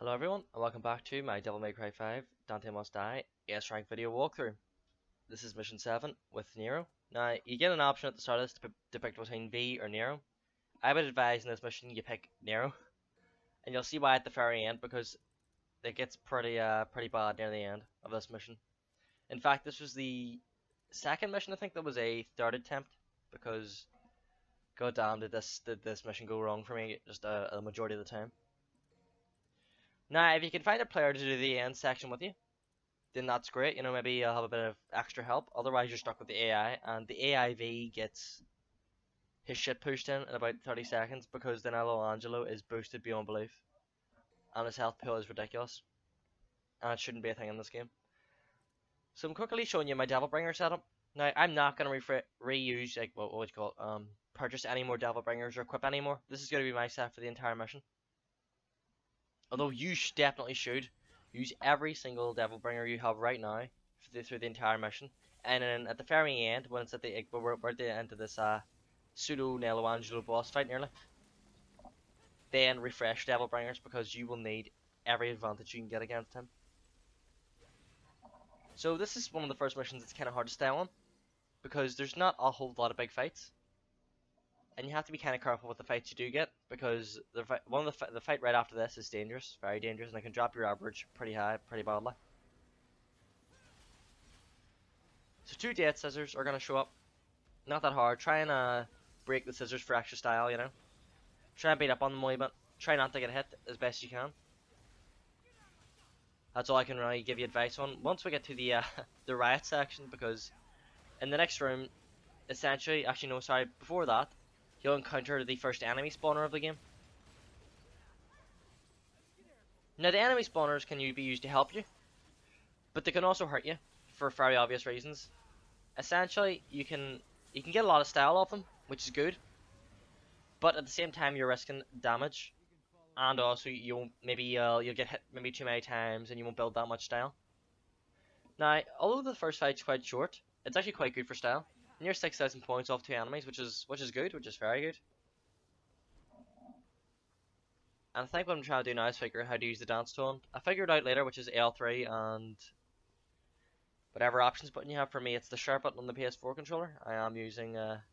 Hello everyone, and welcome back to my Devil May Cry 5 Dante Must Die S rank video walkthrough. This is mission 7 with Nero. Now, you get an option at the start of this to pick between V or Nero. I would advise in this mission you pick Nero, and you'll see why at the very end, because it gets pretty bad near the end of this mission. In fact, this was the second mission I think that was a third attempt, because goddamn did this mission go wrong for me just a majority of the time. Now, if you can find a player to do the end section with you, then that's great. You know, maybe you'll have a bit of extra help. Otherwise, you're stuck with the AI, and the AIV gets his shit pushed in about 30 seconds because Danilo Angelo is boosted beyond belief, and his health pool is ridiculous, and it shouldn't be a thing in this game. So I'm quickly showing you my Devilbringer setup. Now, I'm not going to reuse, like, what would you call it, purchase any more Devilbringers or equip any more. This is going to be my set for the entire mission. Although you definitely should use every single Devilbringer you have right now through the entire mission. And then at the very end, when it's at the we're at the end of this pseudo Nello Angelo boss fight nearly, then refresh Devilbringers because you will need every advantage you can get against him. So this is one of the first missions that's kind of hard to stay on because there's not a whole lot of big fights. And you have to be kind of careful with the fights you do get, because the fight right after this is dangerous, very dangerous, and it can drop your average pretty high, pretty badly. So 2 death scissors are going to show up. Not that hard. Try and break the scissors for extra style, you know. Try and beat up on them a wee bit. Try not to get hit as best you can. That's all I can really give you advice on. Once we get to the the riot section, because in the next room, essentially, actually no, sorry, before that, you'll encounter the first enemy spawner of the game. Now, the enemy spawners can be used to help you, but they can also hurt you for very obvious reasons. Essentially, you can get a lot of style off them, which is good, but at the same time you're risking damage, and also you'll get hit maybe too many times and you won't build that much style. Now, although the first fight's quite short, it's actually quite good for style. Near 6,000 points off 2 enemies, which is good, which is very good. And I think what I'm trying to do now is figure out how to use the dance tone. I figured out later, which is L3 and whatever options button you have. For me, it's the sharp button on the PS4 controller. I am using a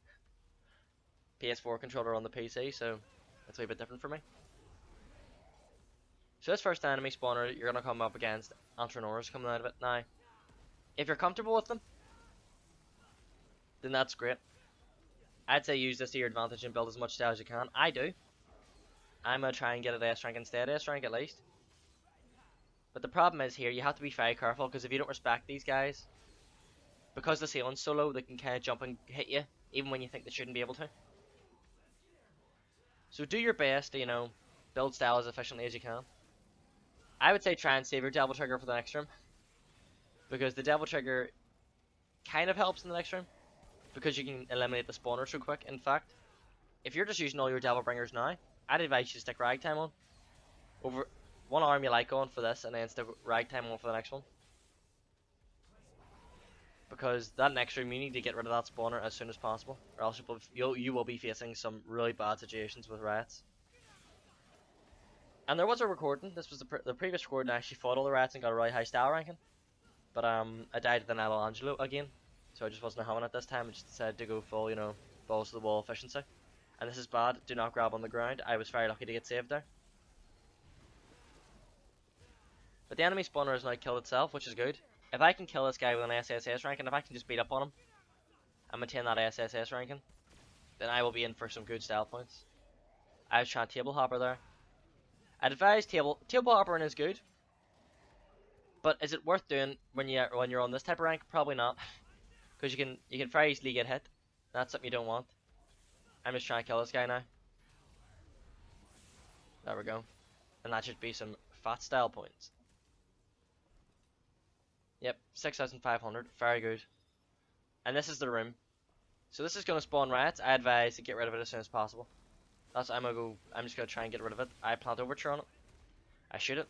PS4 controller on the PC, so it's a bit different for me. So this first enemy spawner, you're going to come up against entrepreneurs coming out of it. Now, if you're comfortable with them, then that's great. I'd say use this to your advantage and build as much style as you can. I do. I'm going to try and get it S rank instead, S rank at least. But the problem is here, you have to be very careful, because if you don't respect these guys, because the ceiling's so low, they can kind of jump and hit you, even when you think they shouldn't be able to. So do your best to, you know, build style as efficiently as you can. I would say try and save your Devil Trigger for the next room, because the Devil Trigger kind of helps in the next room, because you can eliminate the spawner so quick. In fact, if you're just using all your Devilbringers now, I'd advise you to stick Ragtime on. Over one arm you like on for this, and then stick Ragtime on for the next one. Because that next room, you need to get rid of that spawner as soon as possible, or else you will be facing some really bad situations with riots. And there was a recording. This was the previous recording. I actually fought all the riots and got a really high style ranking. But I died to the Nello Angelo again, so I just wasn't having it this time. I just decided to go full, you know, balls to the wall efficiency. And this is bad. Do not grab on the ground. I was very lucky to get saved there. But the enemy spawner has now killed itself, which is good. If I can kill this guy with an SSS ranking, if I can just beat up on him and maintain that SSS ranking, then I will be in for some good style points. I was trying table hopper there. I'd advise table hoppering is good, but is it worth doing when you're on this type of rank? Probably not, because you can very easily get hit. That's something you don't want. I'm just trying to kill this guy now. There we go, and that should be some fat style points. Yep, 6,500, very good. And this is the room. So this is going to spawn riots. I advise to get rid of it as soon as possible. That's I'm just going to try and get rid of it. I plant overture on it. I shoot it.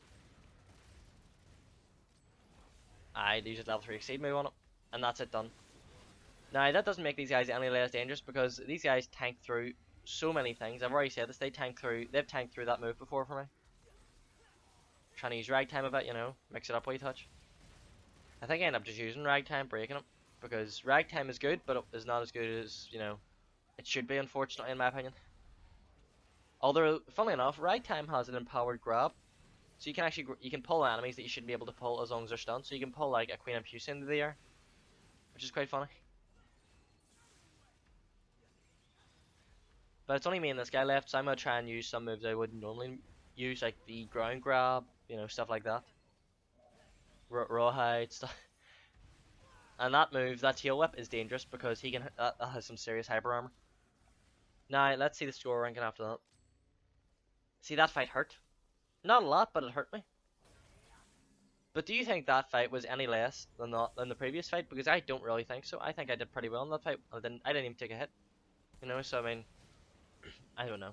I use a level 3 exceed move on it. And that's it done. Now that doesn't make these guys any less dangerous, because these guys tank through so many things. I've already said this, they've tanked through that move before for me. trying to use ragtime a bit, you know, mix it up a wee touch. I think I end up just using ragtime, breaking it, because ragtime is good, but it is not as good as, you know, it should be, unfortunately, in my opinion. Although, funnily enough, ragtime has an empowered grab, so you can actually you can pull enemies that you shouldn't be able to pull as long as they're stunned. So you can pull like a Queen of Puce into the air, which is quite funny. But it's only me and this guy left, so I'm gonna try and use some moves I wouldn't normally use, like the ground grab, you know, stuff like that. Rawhide stuff. And that move, that tail whip, is dangerous because he can that has some serious hyper armor. Now let's see the score ranking after that. See, that fight hurt. Not a lot, but it hurt me. But do you think that fight was any less than the previous fight? Because I don't really think so. I think I did pretty well in that fight. I didn't even take a hit. You know, so I mean, I don't know.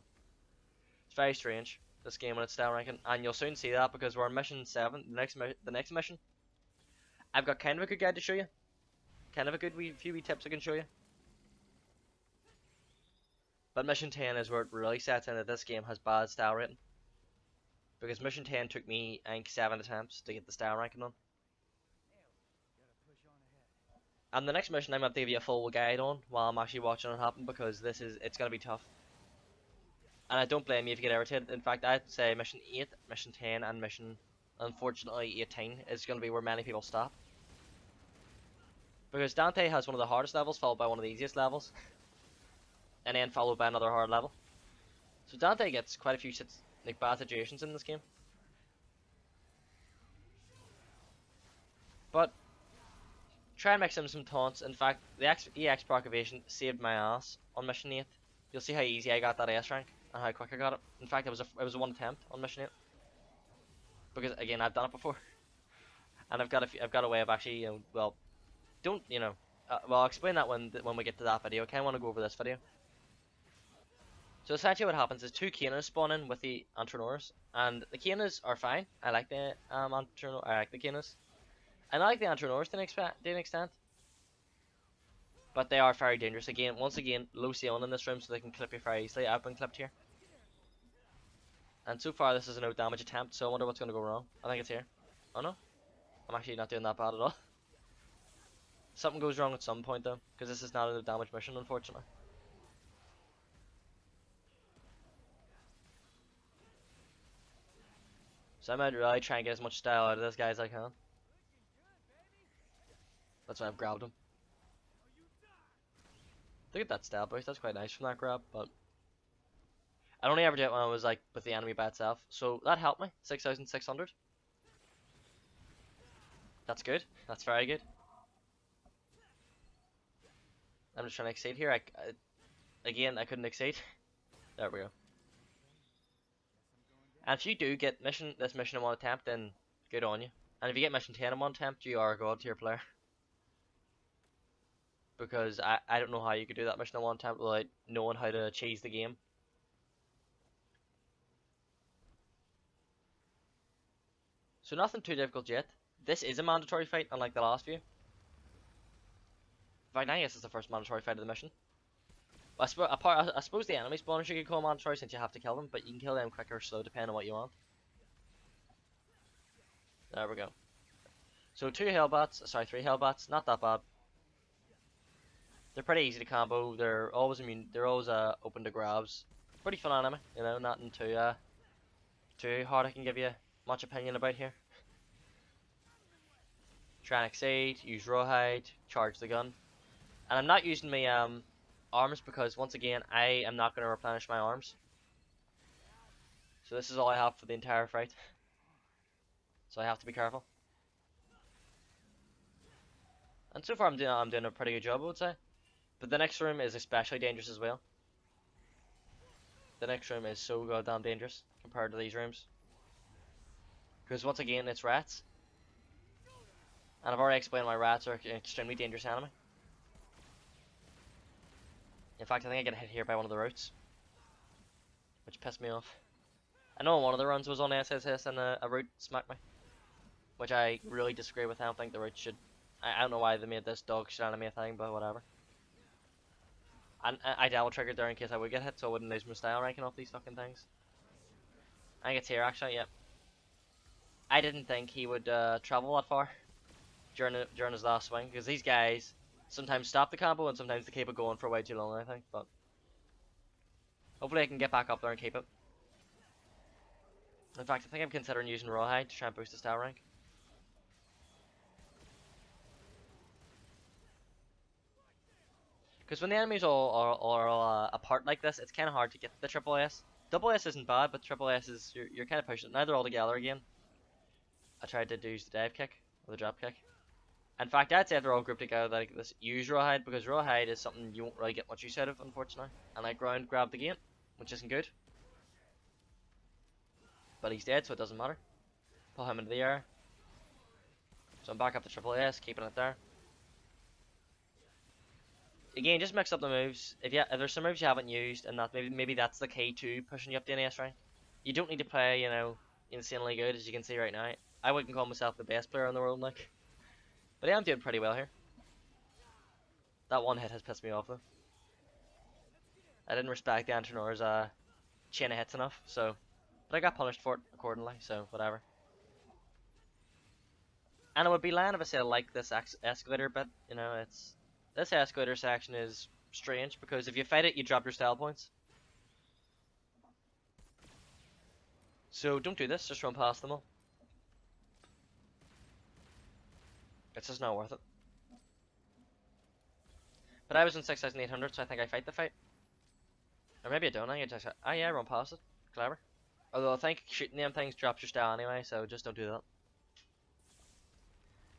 It's very strange, this game when it's style ranking, and you'll soon see that because we're on mission 7. The next mission, I've got kind of a good guide to show you. Kind of a good few wee tips I can show you. But mission 10 is where it really sets in that this game has bad style rating. Because mission 10 took me, I think, 7 attempts to get the style ranking on. And the next mission I'm going to give you a full guide on while I'm actually watching it happen, because it's going to be tough. And I don't blame you if you get irritated. In fact, I'd say mission 8, mission 10, and mission, unfortunately, 18 is going to be where many people stop. Because Dante has one of the hardest levels, followed by one of the easiest levels. And then followed by another hard level. So Dante gets quite a few like bad situations in this game. But try and mix in some taunts. In fact, the EX proc evasion saved my ass on mission 8. You'll see how easy I got that S rank and how quick I got it. In fact, it was a one attempt on mission 8. Because again, I've done it before, and I've got a way of actually, you know, well, don't, you know, well, I'll explain that when we get to that video. I kind of want to go over this video. So essentially what happens is 2 Kanas spawn in with the Entrepreneurs, and the Kanas are fine. I like the I like the Kanas. And I like the Entrepreneurs to an extent. But they are very dangerous. Once again, low ceiling in this room so they can clip you very easily. I've been clipped here. And so far this is a no damage attempt, so I wonder what's going to go wrong. I think it's here. Oh no. I'm actually not doing that bad at all. Something goes wrong at some point though, because this is not a no damage mission, unfortunately. So I'm going to really try and get as much style out of this guy as I can. That's why I've grabbed him. Look at that style boost, that's quite nice from that grab, but I only ever did it when I was like with the enemy by itself, so that helped me. 6,600. That's good. That's very good. I'm just trying to exceed here. Again, I couldn't exceed. There we go. And if you do get this mission in one attempt, then good on you. And if you get mission 10 in one attempt, you are a god tier player. Because I don't know how you could do that mission in one attempt without knowing how to cheese the game. So nothing too difficult yet. This is a mandatory fight, unlike the last few. In fact, I guess it's the first mandatory fight of the mission. I suppose the enemy spawners you could call mandatory since you have to kill them, but you can kill them quicker or slow depending on what you want. There we go. So 3 Hellbats, not that bad. They're pretty easy to combo. They're always immune. They're always open to grabs. Pretty fun anime, you know, nothing too hard I can give you much opinion about here. Try and exceed, use rawhide, charge the gun. And I'm not using my arms because once again I am not going to replenish my arms. So this is all I have for the entire fight. So I have to be careful. And so far I'm doing a pretty good job, I would say. But the next room is especially dangerous as well. The next room is so goddamn dangerous compared to these rooms. Because once again it's rats. And I've already explained why rats are an extremely dangerous enemy. In fact, I think I get hit here by one of the routes, which pissed me off. I know one of the runs was on SSS and a route smacked me, which I really disagree with. I don't think the route should. I don't know why they made this dog shit enemy a thing, but whatever. And I double triggered there in case I would get hit, so I wouldn't lose my style ranking off these fucking things. I think it's here actually, yep. I didn't think he would travel that far during his last swing, because these guys sometimes stop the combo and sometimes they keep it going for way too long, I think. But hopefully I can get back up there and keep it. In fact, I think I'm considering using Rawhide to try and boost the style rank. Because when the enemies all apart like this, it's kind of hard to get the triple S. Double S isn't bad, but triple S is you're kind of pushing it. Now they're all together again. I tried to use the dive kick or the drop kick. In fact, I'd say if they're all grouped together like this, use Rawhide, because Rawhide is something you won't really get much use out of, unfortunately. And I ground grabbed again, which isn't good. But he's dead, so it doesn't matter. Pull him into the air. So I'm back up to triple S, keeping it there. Again, just mix up the moves. If there's some moves you haven't used, and that maybe that's the key to pushing you up to an S rank. You don't need to play, insanely good, as you can see right now. I wouldn't call myself the best player in the world, like. But yeah, I'm doing pretty well here. That one hit has pissed me off, though. I didn't respect the Antronor's chain of hits enough, so. But I got punished for it accordingly, so whatever. And it would be lying if I said I like this escalator bit. This escalator section is strange, because if you fight it, you drop your style points. So don't do this, just run past them all. It's just not worth it. But I was in 6,800, so I think I fight the fight. Or maybe I don't, I just... Oh yeah, run past it. Clever. Although I think shooting them things drops your style anyway, so just don't do that.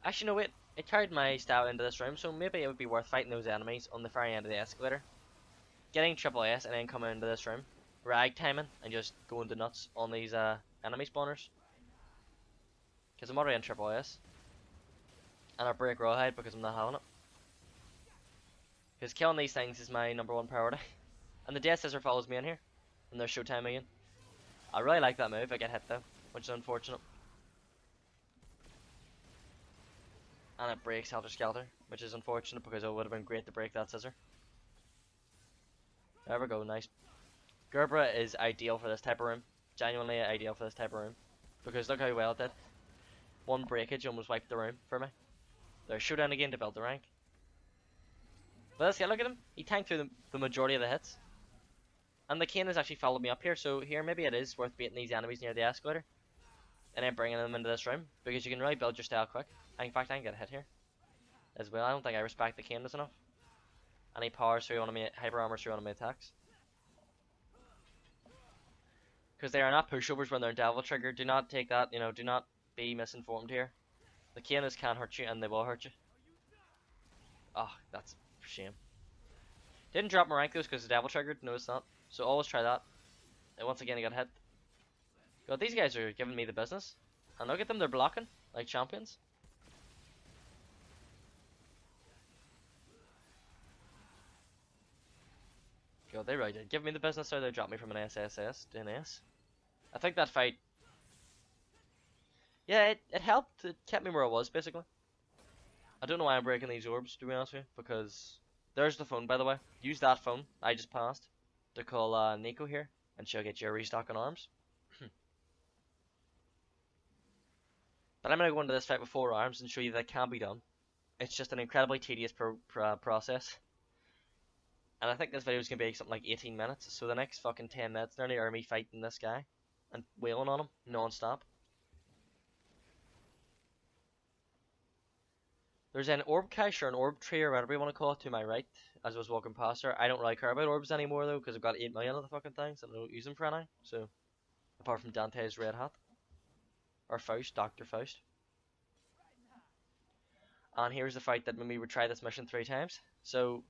Actually, no wait, it carried my style into this room, so maybe it would be worth fighting those enemies on the far end of the escalator. Getting triple S and then coming into this room, ragtiming, and just going to nuts on these enemy spawners. Because I'm already in triple S. And I break Rawhide because I'm not having it. Because killing these things is my #1 priority. And the Death Scissor follows me in here. And there's showtime again. I really like that move, I get hit though, which is unfortunate. And it breaks Helter Skelter, which is unfortunate because it would have been great to break that scissor. There we go, nice. Gerbera is ideal for this type of room. Genuinely ideal for this type of room. Because look how well it did. One breakage almost wiped the room for me. There's showdown again to build the rank. But let's get look at him. He tanked through the majority of the hits. And the Kane has actually followed me up here, so here maybe it is worth baiting these enemies near the escalator. And then bringing them into this room, because you can really build your style quick. In fact, I can get a hit here as well. I don't think I respect the Kane enough. And he powers through one of my hyper armor through one of my attacks. Because they are not pushovers when they're devil triggered. Do not take that, do not be misinformed here. The Kanes can hurt you and they will hurt you. Oh, that's a shame. Didn't drop my rank though because the devil triggered. No, it's not. So always try that. And once again, I got hit. God, these guys are giving me the business. And look at them, they're blocking like champions. God, they really did give me the business there. They dropped me from an SSS to an S. I think that fight... Yeah, it helped. It kept me where I was, basically. I don't know why I'm breaking these orbs, to be honest with you, because... There's the phone, by the way. Use that phone I just passed to call Nico here, and she'll get you a restock on arms. But I'm going to go into this fight with 4 arms and show you that it can be done. It's just an incredibly tedious process. And I think this video is going to be something like 18 minutes, so the next fucking 10 minutes nearly are me fighting this guy and wailing on him non-stop. There's an orb cache or an orb tree or whatever you want to call it to my right as I was walking past her. I don't really care about orbs anymore though, because I've got 8 million of the fucking things and I don't use them for anything. So, apart from Dante's red hat. Or Faust, Dr. Faust. And here's the fight that made me retry this mission 3 times. So,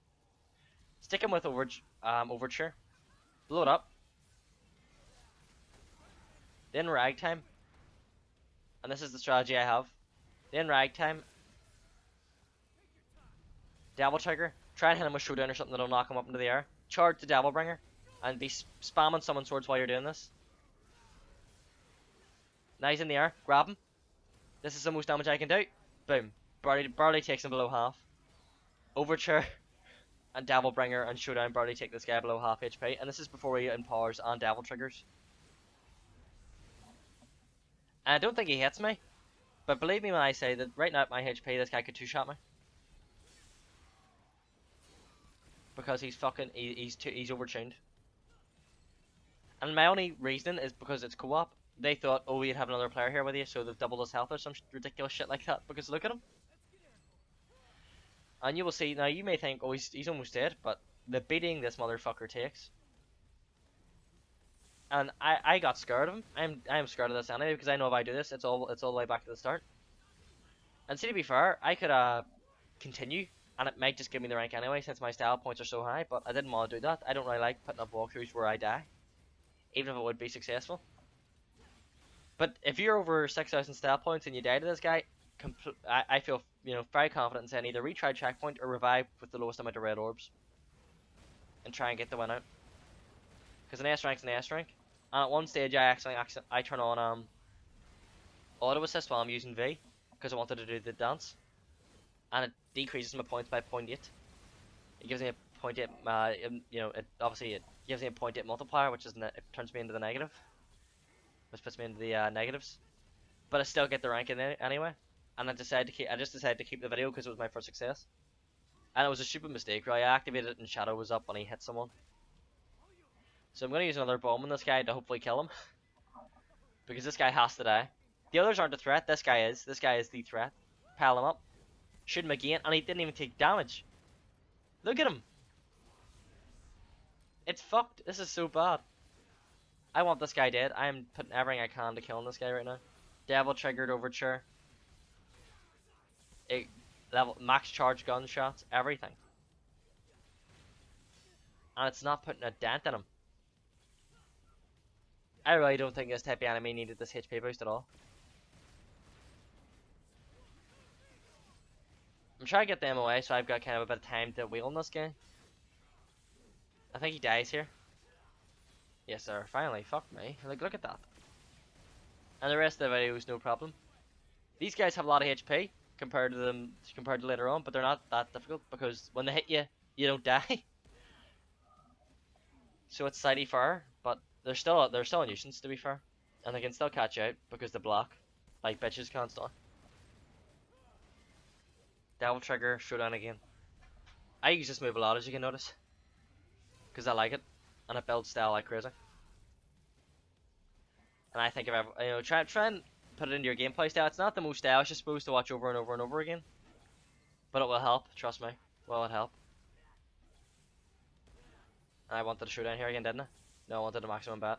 sticking with Overture. Blow it up. Then Ragtime. And this is the strategy I have. Then Ragtime. Devil Trigger. Try and hit him with Showdown or something that'll knock him up into the air. Charge the Devil Bringer. And be spamming summon swords while you're doing this. Now he's in the air. Grab him. This is the most damage I can do. Boom. Barley takes him below half. Overture and Devil Bringer and Showdown Barley take this guy below half HP. And this is before he empowers and Devil Triggers. And I don't think he hits me, but believe me when I say that right now at my HP, this guy could two-shot me. Because he's fucking, he's overtuned. And my only reason is because it's co-op. They thought, oh, we'd have another player here with you, so they've doubled his health or some ridiculous shit like that. Because look at him. And you will see, now you may think, oh, he's almost dead, but the beating this motherfucker takes. And I got scared of him. I am scared of this anyway, because I know if I do this, it's all the way back to the start. And see, to be fair, I could continue, and it might just give me the rank anyway, since my style points are so high, but I didn't want to do that. I don't really like putting up walkthroughs where I die, even if it would be successful. But if you're over 6,000 style points and you die to this guy, I feel very confident in saying either retry checkpoint or revive with the lowest amount of red orbs, and try and get the win out. Because an S rank's an S rank, and at one stage I turn on auto assist while I'm using V, because I wanted to do the dance, and it decreases my points by 0.8. It gives me a 0.8, it gives me a 0.8 multiplier, which it turns me into the negative, which puts me into the negatives. But I still get the rank in anyway, and I just decided to keep the video because it was my first success, and it was a stupid mistake. Right, I activated it and Shadow was up and he hit someone. So I'm gonna use another bomb on this guy to hopefully kill him, because this guy has to die. The others aren't a threat. This guy is. This guy is the threat. Pile him up, shoot him again, and he didn't even take damage. Look at him. It's fucked. This is so bad. I want this guy dead. I am putting everything I can to kill this guy right now. Devil triggered overture. Level max charge gunshots, everything. And it's not putting a dent in him. I really don't think this type of enemy needed this HP boost at all. I'm trying to get the MOA so I've got kind of a bit of time to wheel on this guy. I think he dies here. Yes sir, finally, fuck me. Like, look at that. And the rest of the video is no problem. These guys have a lot of HP compared to later on, but they're not that difficult because when they hit you, you don't die. So it's slightly fair, but they're still a nuisance to be fair, and they can still catch you out because they block like bitches constantly. Devil trigger, showdown again. I use this move a lot, as you can notice, because I like it, and it builds style like crazy. And I think if ever, try and put it into your gameplay style. It's not the most stylish, you're supposed to watch over and over and over again, but it will help. Trust me, will it help? I wanted to showdown here again, didn't I? No, I wanted a maximum bat.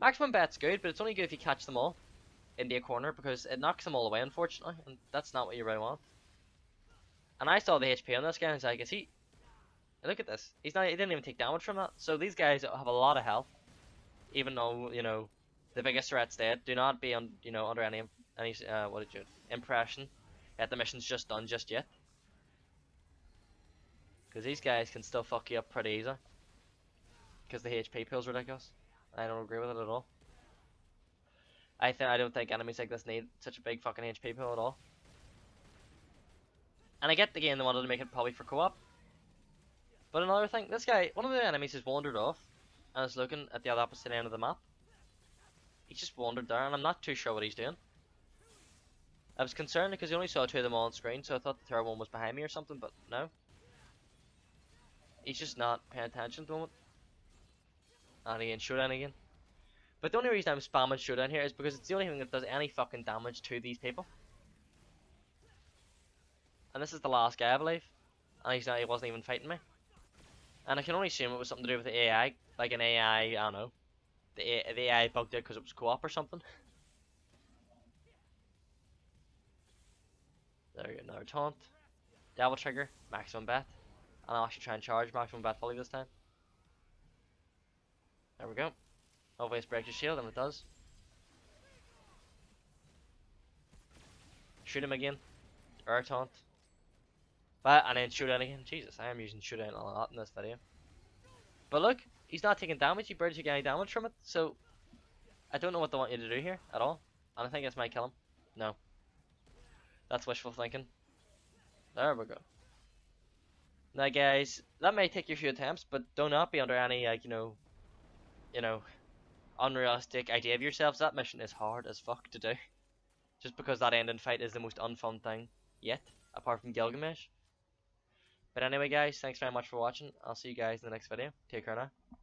Maximum bat's good, but it's only good if you catch them all into a corner, because it knocks them all away, unfortunately, and that's not what you really want. And I saw the HP on this guy, and I was like, is he... Look at this. He didn't even take damage from that. So these guys have a lot of health, even though, the biggest threat's dead. Do not be under any impression that the mission's just done just yet. Because these guys can still fuck you up pretty easy. Because the HP pool's ridiculous. I don't agree with it at all. I don't think enemies like this need such a big fucking HP pool at all. And I get the game they wanted to make it probably for co-op. But another thing, this guy, one of the enemies has wandered off and is looking at the other opposite end of the map. He's just wandered there and I'm not too sure what he's doing. I was concerned because you only saw two of them all on screen, so I thought the third one was behind me or something, but no. He's just not paying attention at the moment. And he ain't showdown again. But the only reason I'm spamming showdown here is because it's the only thing that does any fucking damage to these people. And this is the last guy, I believe. And he wasn't even fighting me. And I can only assume it was something to do with the AI. Like an AI, I don't know. The AI bugged it because it was co-op or something. There you go, another taunt. Devil trigger, maximum bet. And I'll actually try and charge maximum bet fully this time. There we go. Hopefully it breaks your shield, and it does. Shoot him again. Air taunt. And then shoot down again. Jesus, I am using shoot down a lot in this video. But look, he's not taking damage, he barely took any damage from it, so I don't know what they want you to do here at all. And I think this might kill him. No. That's wishful thinking. There we go. Now guys, that may take you a few attempts, but do not be under any, unrealistic idea of yourselves, that mission is hard as fuck to do. Just because that ending fight is the most unfun thing yet, apart from Gilgamesh. But anyway guys, thanks very much for watching. I'll see you guys in the next video. Take care now.